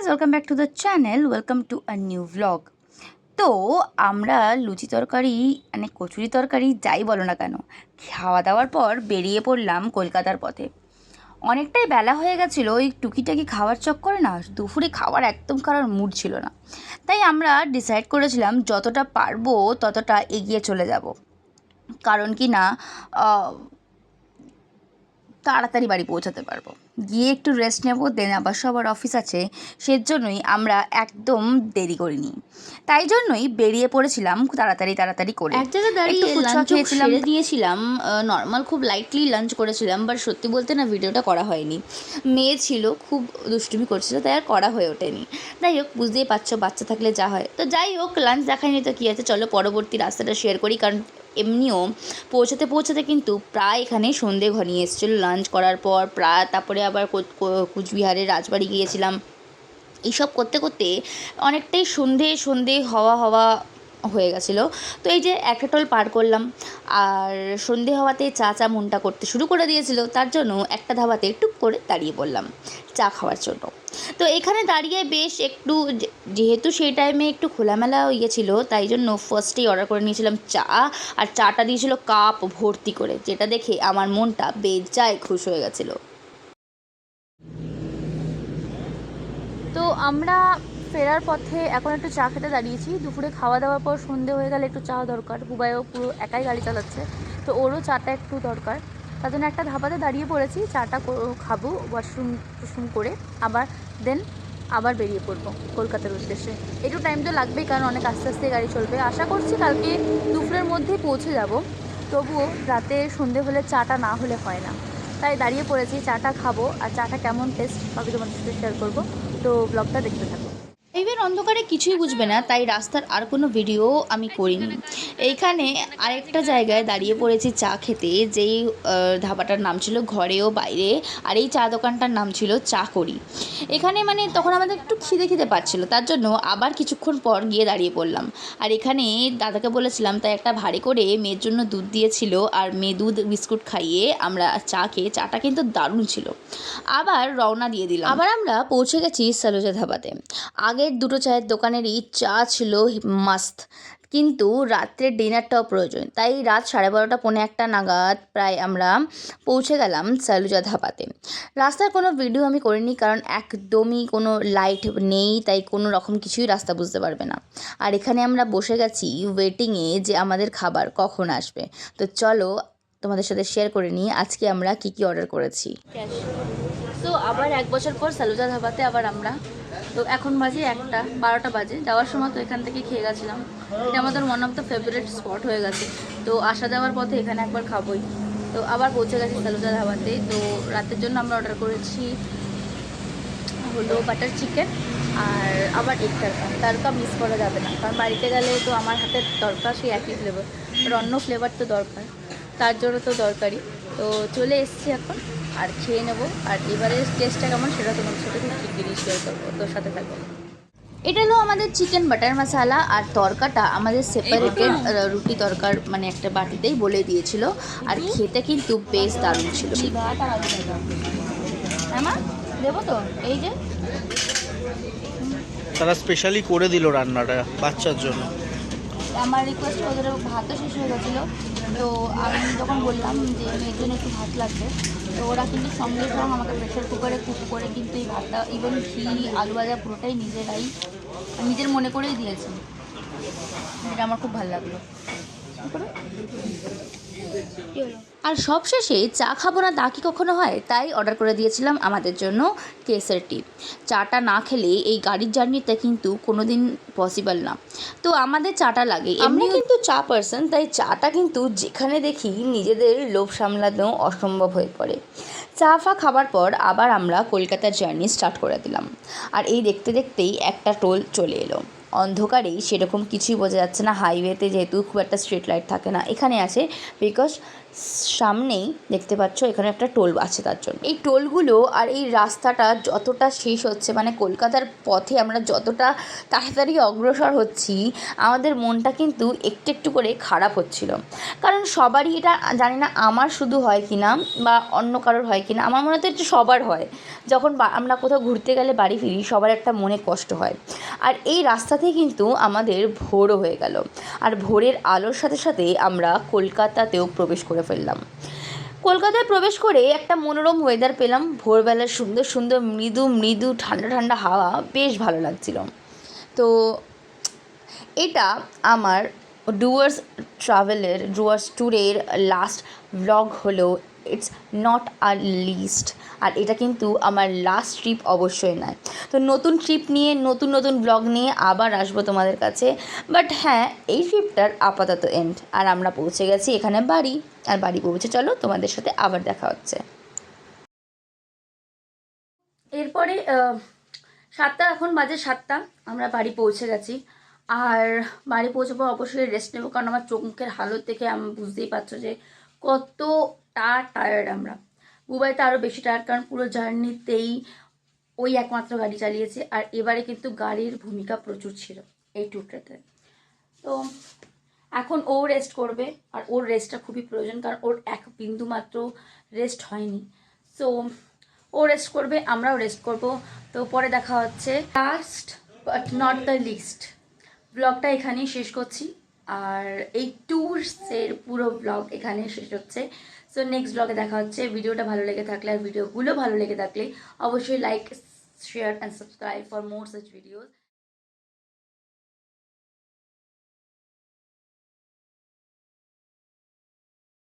Guys, welcome back to the channel, welcome to a new vlog. তো আমরা লুচি তরকারি মানে কচুরি তরকারি যাই বলো না কেন, খাওয়া দাওয়ার পর বেরিয়ে পড়লাম কলকাতার পথে। অনেকটাই বেলা হয়ে গেছিলো, ওই টুকিটাকি খাওয়ার চক্করে না দুপুরে খাওয়ার একদম কারোর মুড ছিল না। তাই আমরা ডিসাইড করেছিলাম যতটা পারবো ততটা এগিয়ে চলে যাব, কারণ কি না তাড়াতাড়ি বাড়ি পৌঁছাতে পারবো, গিয়ে একটু রেস্ট নেবো, দেন আবার সবার অফিস আছে। সেজন্যই আমরা একদম দেরি করিনি, তাই জন্যই বেরিয়ে পড়েছিলাম তাড়াতাড়ি করে। এক জায়গায় দাঁড়িয়ে একটু ফুচকা লাঞ্চ খেয়েছিলাম, সেরে নিয়েছিলাম। নর্মাল খুব লাইটলি লাঞ্চ করেছিলাম, বাট সত্যি বলতে না ভিডিওটা করা হয়নি। মেয়ে ছিল, খুব দুষ্টুমি করছিল, তাই আর করা হয়ে ওঠেনি। যাই হোক, বুঝতেই পারছো বাচ্চা থাকলে যা হয়। তো যাই হোক, লাঞ্চ দেখায়নি তো কী আছে, চলো পরবর্তী রাস্তাটা শেয়ার করি। কারণ এমনিও পৌঁছাতে কিন্তু প্রায় এখানে সন্ধে ঘনিয়ে এসেছিলো লাঞ্চ করার পর। প্রায় তারপরে আবার কুচবিহারের রাজবাড়ি গিয়েছিলাম। এইসব করতে করতে অনেকটাই সন্ধে হওয়া হয়ে গেছিলো। তো এই যে একটা টোল পার করলাম, আর সন্ধে হওয়াতে চা মনটা করতে শুরু করে দিয়েছিল। তার জন্য একটা ধাবাতে টুক করে দাঁড়িয়ে পড়লাম চা খাওয়ার জন্য। তো এখানে দাঁড়িয়ে বেশ একটু, যেহেতু সেই টাইমে একটু খোলামেলা ছিল, তাই জন্য ফার্স্টেই অর্ডার করে নিয়েছিলাম চা। আর চাটা দিয়েছিল কাপ ভর্তি করে, যেটা দেখে আমার মনটা বেজায় খুশ হয়ে গেছিলো। তো আমরা ফেরার পথে এখন একটু চা খেতে দাঁড়িয়েছি। দুপুরে খাওয়া দাওয়ার পর সন্ধে হয়ে গেলে একটু চা দরকার। বুবাইও পুরো একাই গাড়ি চালাচ্ছে, তো ওরও চাটা একটু দরকার। তার জন্য একটা ধাবাতে দাঁড়িয়ে পড়েছি, চাটা খাবো ওয়াশরুম করে, আবার বেরিয়ে পড়বো কলকাতার উদ্দেশ্যে। একটু টাইম তো লাগবেই, কারণ অনেক আস্তে আস্তে গাড়ি চলবে। আশা করছি কালকে দুপুরের মধ্যেই পৌঁছে যাব। তবুও রাতে সন্ধে হলে চাটা না হলে হয় না, তাই দাঁড়িয়ে পড়েছি। চাটা খাবো, আর চাটা কেমন টেস্ট সবই তোমাদের সাথে শেয়ার করবো। তো ব্লগটা দেখতে থাকো। এইবার অন্ধকারে কিছুই বুঝবে না, তাই রাস্তার আর কোনো ভিডিও আমি করিনি। এইখানে আরেকটা জায়গায় দাঁড়িয়ে পড়েছি চা খেতে, যেই ধাবাটার নাম ছিল ঘরেও বাইরে, আর এই চা দোকানটার নাম ছিল চা করি। এখানে মানে তখন আমাদের একটু খিদে পাচ্ছিল, তার জন্য আবার কিছুক্ষণ পর গিয়ে দাঁড়িয়ে পড়লাম। আর এখানে দাদাকে বলেছিলাম, তাই একটা ভারী করে মেয়ের জন্য দুধ দিয়েছিল, আর মেয়ে দুধ বিস্কুট খাইয়ে আমরা চা খেয়ে, চাটা কিন্তু দারুণ ছিল। আবার রওনা দিয়ে দিলাম। আবার আমরা পৌঁছে গেছি সালুজা ধাবাতে। আগের দুটো চায়ের দোকানেরই চা ছিল মাস্ত, কিন্তু রাত্রের ডিনারটাও প্রয়োজন। তাই রাত 12:30 পৌনে 1 নাগাদ প্রায় আমরা পৌঁছে গেলাম সালুজা ধাবাতে। রাস্তার কোনো ভিডিও আমি করিনি, কারণ একদমই কোনো লাইট নেই, তাই কোনো রকম কিছুই রাস্তা বুঝতে পারবে না। আর এখানে আমরা বসে গেছি ওয়েটিংয়ে, যে আমাদের খাবার কখন আসবে। তো চলো তোমাদের সাথে শেয়ার করে নিই আজকে আমরা কি অর্ডার করেছি। তো আবার 1 বছর পর সালুজা ধাবাতে আবার আমরা, তো এখন বাজে 1:12 বাজে। যাওয়ার সময় তো এখান থেকে খেয়ে গেছিলাম। এটা আমাদের one of the favourite sport হয়ে গেছে, তো আসা যাওয়ার পথে এখানে একবার খাবোই। তো আবার পৌঁছে গেছি সালুজা ধাবাতে। তো রাতের জন্য আমরা অর্ডার করেছি হলো বাটার চিকেন, আর আবার এগ তড়কা মিস করা যাবে না, কারণ বাড়িতে গেলে তো আমার হাতের তড়কা সেই একই ফ্লেভার, আর অন্য ফ্লেভার তো দরকার, তার জন্য তো দরকারি। তো চলে এসছি এখন, আর খেয়ে নেবো। আর এবারে টেস্টটা কেমন সেটা তোমাদের সাথে খুব শিগগিরই শেয়ার করবো, তোর সাথে থাকবো। এটা হলো আমাদের চিকেন বাটার মশালা, আর তরকাটা আমাদের সেপারেটেড রুটি তরকার মানে একটা বাটিতেই বলে দিয়েছিল। আর খেতে কিন্তু বেশ দারুণ ছিল। হ্যাঁ দেবো তো, এই যে তারা স্পেশালি করে দিল রান্নাটা বাচ্চার জন্য। আমার রিকোয়েস্ট, ওদের ভাতও শেষ হয়ে গেছিলো, তো আমি যখন বললাম যে মেয়ের জন্য একটু ভাত লাগবে, তো ওরা কিন্তু সঙ্গে আমাকে প্রেশার কুকারে কুক করে কিন্তু এই ভাতটা, ইভেন ঘি আলু ভাজা পুরোটাই নিজের মনে করেই দিয়েছে। এটা আমার খুব ভালো লাগলো। আর সবশেষে চা খাবো না তা কি কখনো হয়, তাই অর্ডার করে দিয়েছিলাম আমাদের জন্য কেসার টি। চাটা না খেলে এই গাড়ির জার্নিতে কিন্তু কোনো দিন পসিবল না, তো আমাদের চাটা লাগে। এমনি কিন্তু চা পার্সন, তাই চাটা কিন্তু যেখানে দেখি নিজেদের লোভ সামলানো অসম্ভব হয়ে পড়ে। চা খাবার পর আবার আমরা কলকাতার জার্নি স্টার্ট করে দিলাম। আর এই দেখতে দেখতেই একটা টোল চলে এলো। অন্ধকারেই সেরকম কিছুই বোঝা যাচ্ছে না, হাইওয়েতে যেহেতু খুব একটা স্ট্রিট লাইট থাকে না, এখানে আছে বিকজ সামনেই দেখতে পাচ্ছ এখানে একটা টোল আছে তার জন্য। এই টোলগুলো আর এই রাস্তাটা যতটা শেষ হচ্ছে, মানে কলকাতার পথে আমরা যতটা তাড়াতাড়ি অগ্রসর হচ্ছি, আমাদের মনটা কিন্তু একটু একটু করে খারাপ হচ্ছিল। কারণ সবারই এটা, জানি না আমার শুধু হয় কি না বা অন্য কারোর হয় কি না, আমার মনে হয় এটা সবার হয়। যখন আমরা কোথাও ঘুরতে গেলে বাড়ি ফিরি, সবার একটা মনে কষ্ট হয়। আর এই রাস্তাতেই কিন্তু আমাদের ভোরও হয়ে গেল, আর ভোরের আলোর সাথে সাথে আমরা কলকাতাতেও প্রবেশ করে ফেললাম। কলকাতায় প্রবেশ করে একটা মনোরম ওয়েদার পেলাম, ভোরবেলার সুন্দর সুন্দর মৃদু মৃদু ঠান্ডা ঠান্ডা হাওয়া, বেশ ভালো লাগছিল। তো এটা আমার ডুয়ার্স ট্যুরের লাস্ট ব্লগ হলো। ইটস নট আর লিস্ট, আর এটা কিন্তু আমার লাস্ট ট্রিপ অবশ্যই নয়। তো নতুন ট্রিপ নিয়ে নতুন নতুন ব্লগ নিয়ে আবার আসবো তোমাদের কাছে। বাট হ্যাঁ, এই ট্রিপটার আপাতত এন্ড। আর আমরা পৌঁছে গেছি এখানে বাড়ি, আর বাড়ি পৌঁছে চলো তোমাদের সাথে আবার দেখা হচ্ছে। এরপরে 7টা, এখন বাজে 7টা, আমরা বাড়ি পৌঁছে গেছি। আর বাড়ি পৌঁছাবো, অবশ্যই রেস্ট নেবো, কারণ আমার চোখ মুখের হালত দেখে আমি বুঝতেই পারছো যে কতটা টায়ার্ড আমরা। বুবাইতে আরও বেশি টায়ার্ড, কারণ পুরো জার্নিতেই ওই একমাত্র গাড়ি চালিয়েছে। আর এবারে কিন্তু গাড়ির ভূমিকা প্রচুর ছিল এই ট্যুরটাতে। তো এখন ও রেস্ট করবে, আর ওর রেস্টটা খুবই প্রয়োজন, কারণ ওর এক বিন্দু মাত্র রেস্ট হয়নি। সো ও রেস্ট করবে, আমরাও রেস্ট করব। তো পরে দেখা হচ্ছে। Last but not the least, ব্লগটা এখানেই শেষ করছি। আর এই ট্যুরসের পুরো ব্লগ এখানেই শেষ হচ্ছে। সো নেক্সট ব্লগে দেখা হচ্ছে। ভিডিওটা ভালো লেগে থাকলে আর ভিডিওগুলো ভালো লেগে থাকলে অবশ্যই like, share and subscribe for more such videos.